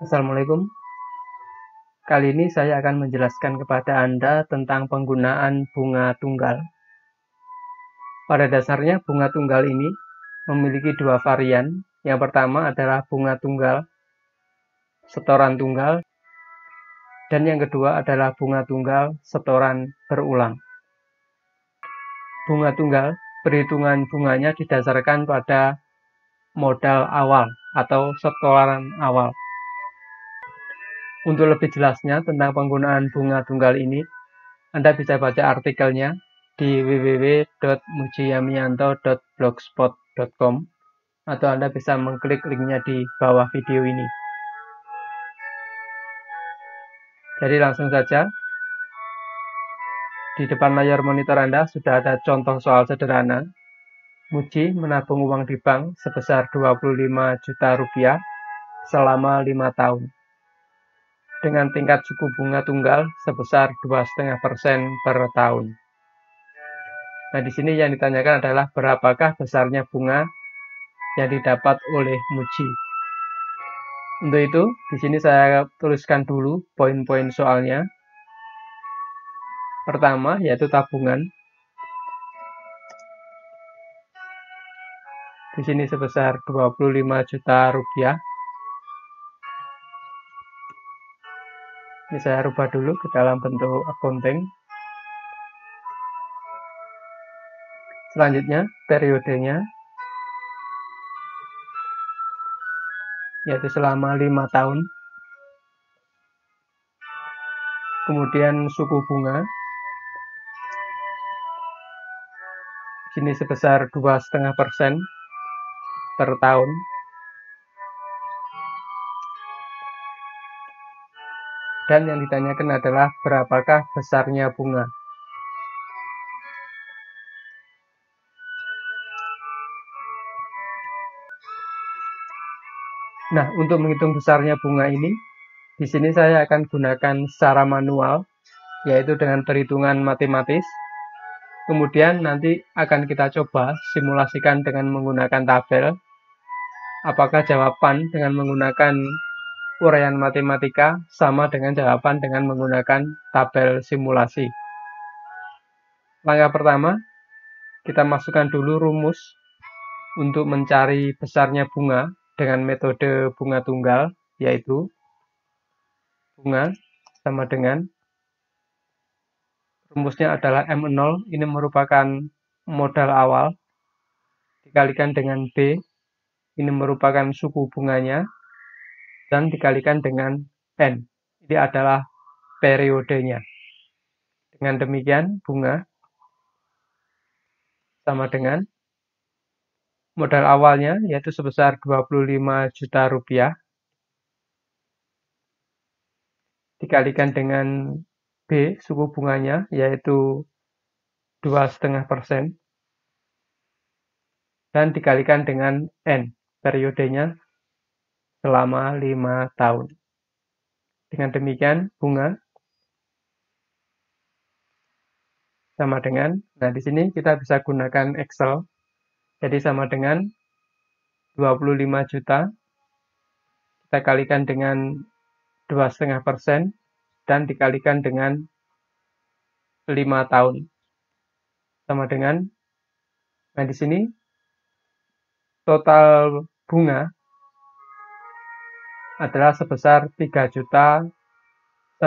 Assalamualaikum. Kali ini saya akan menjelaskan kepada Anda tentang penggunaan bunga tunggal. Pada dasarnya bunga tunggal ini memiliki dua varian. Yang pertama adalah bunga tunggal setoran tunggal, dan yang kedua adalah bunga tunggal setoran berulang. Bunga tunggal, perhitungan bunganya didasarkan pada modal awal atau setoran awal. Untuk lebih jelasnya tentang penggunaan bunga tunggal ini, Anda bisa baca artikelnya di www.mujiyamianto.blogspot.com atau Anda bisa mengklik linknya di bawah video ini. Jadi langsung saja, di depan layar monitor Anda sudah ada contoh soal sederhana. Muji menabung uang di bank sebesar 25 juta rupiah selama 5 tahun. Dengan tingkat suku bunga tunggal sebesar 2,5% per tahun. Nah, di sini yang ditanyakan adalah berapakah besarnya bunga yang didapat oleh Muji. Untuk itu, di sini saya tuliskan dulu poin-poin soalnya. Pertama, yaitu tabungan. Di sini sebesar 25 juta rupiah. Ini saya rubah dulu ke dalam bentuk accounting. Selanjutnya, periodenya, yaitu selama 5 tahun. Kemudian suku bunga, sini sebesar 2,5% per tahun. Dan yang ditanyakan adalah berapakah besarnya bunga. Nah, untuk menghitung besarnya bunga ini, di sini saya akan gunakan secara manual, yaitu dengan perhitungan matematis. Kemudian nanti akan kita coba simulasikan dengan menggunakan tabel. Apakah jawaban dengan menggunakan uraian matematika sama dengan jawaban dengan menggunakan tabel simulasi. Langkah pertama, kita masukkan dulu rumus untuk mencari besarnya bunga dengan metode bunga tunggal, yaitu bunga sama dengan, rumusnya adalah M0, ini merupakan modal awal, dikalikan dengan B, ini merupakan suku bunganya, dan dikalikan dengan N, ini adalah periodenya. Dengan demikian, bunga sama dengan modal awalnya, yaitu sebesar 25 juta rupiah, dikalikan dengan B, suku bunganya, yaitu 2,5%, dan dikalikan dengan N, periodenya selama 5 tahun. Dengan demikian, bunga sama dengan, nah di sini kita bisa gunakan Excel, jadi sama dengan 25 juta, kita kalikan dengan 2,5%, dan dikalikan dengan 5 tahun. Sama dengan, nah di sini total bunga adalah sebesar 3.125.000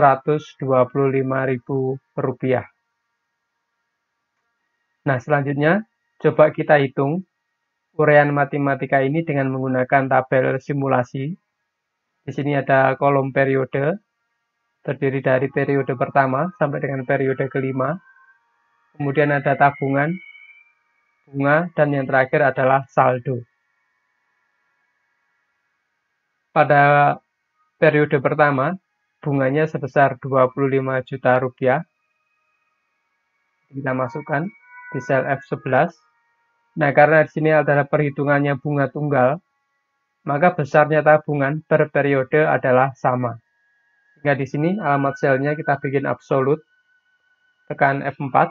rupiah. Nah, selanjutnya coba kita hitung uraian matematika ini dengan menggunakan tabel simulasi. Di sini ada kolom periode, terdiri dari periode pertama sampai dengan periode kelima. Kemudian ada tabungan, bunga, dan yang terakhir adalah saldo. Pada periode pertama, bunganya sebesar 25 juta rupiah. Kita masukkan di sel F11. Nah, karena di sini adalah perhitungannya bunga tunggal, maka besarnya tabungan per periode adalah sama. Sehingga di sini alamat selnya kita bikin absolut, tekan F4.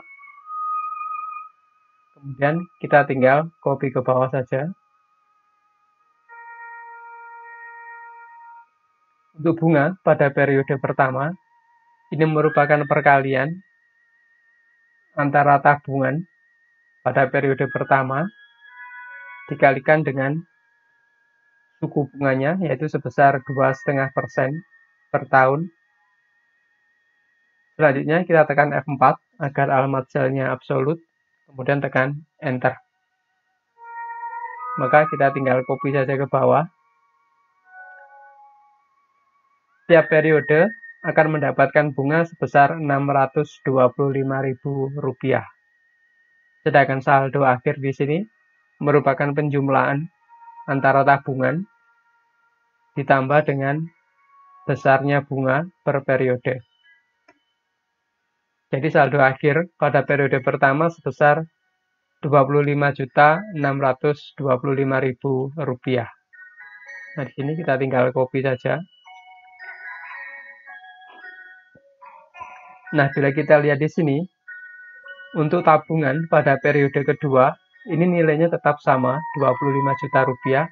Kemudian kita tinggal copy ke bawah saja. Untuk bunga pada periode pertama, ini merupakan perkalian antara tabungan pada periode pertama dikalikan dengan suku bunganya, yaitu sebesar 2,5% per tahun. Selanjutnya kita tekan F4 agar alamat selnya absolut, kemudian tekan Enter. Maka kita tinggal copy saja ke bawah. Tiap periode akan mendapatkan bunga sebesar Rp625.000. Sedangkan saldo akhir di sini merupakan penjumlahan antara tabungan ditambah dengan besarnya bunga per periode. Jadi saldo akhir pada periode pertama sebesar Rp25.625.000. Nah, di sini kita tinggal copy saja. Nah, bila kita lihat di sini, untuk tabungan pada periode kedua, ini nilainya tetap sama, Rp25 juta.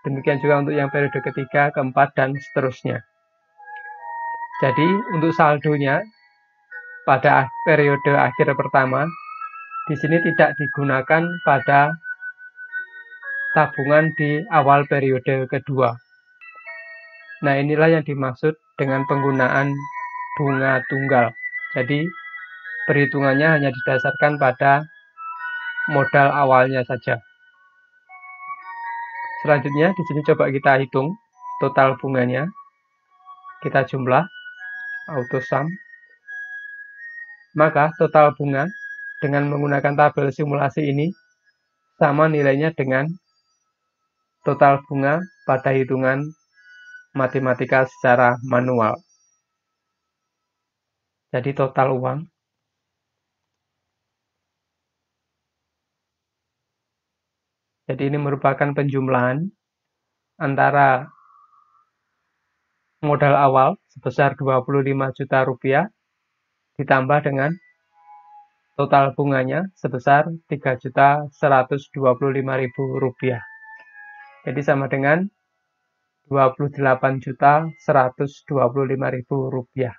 Demikian juga untuk yang periode ketiga, keempat, dan seterusnya. Jadi, untuk saldonya pada periode akhir pertama, di sini tidak digunakan pada tabungan di awal periode kedua. Nah, inilah yang dimaksud dengan penggunaan bunga tunggal. Jadi, perhitungannya hanya didasarkan pada modal awalnya saja. Selanjutnya, di sini coba kita hitung total bunganya. Kita jumlah, auto sum. Maka total bunga dengan menggunakan tabel simulasi ini sama nilainya dengan total bunga pada hitungan matematika secara manual. Jadi total uang Jadi ini merupakan penjumlahan antara modal awal sebesar Rp25 juta ditambah dengan total bunganya sebesar Rp3.125.000. Jadi sama dengan Rp28.125.000.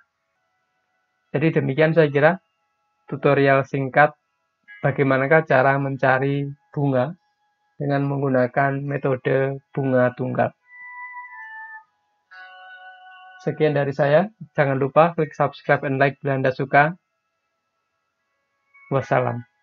Jadi demikian saya kira tutorial singkat bagaimanakah cara mencari bunga dengan menggunakan metode bunga tunggal. Sekian dari saya. Jangan lupa klik subscribe dan like bila Anda suka. Wassalam.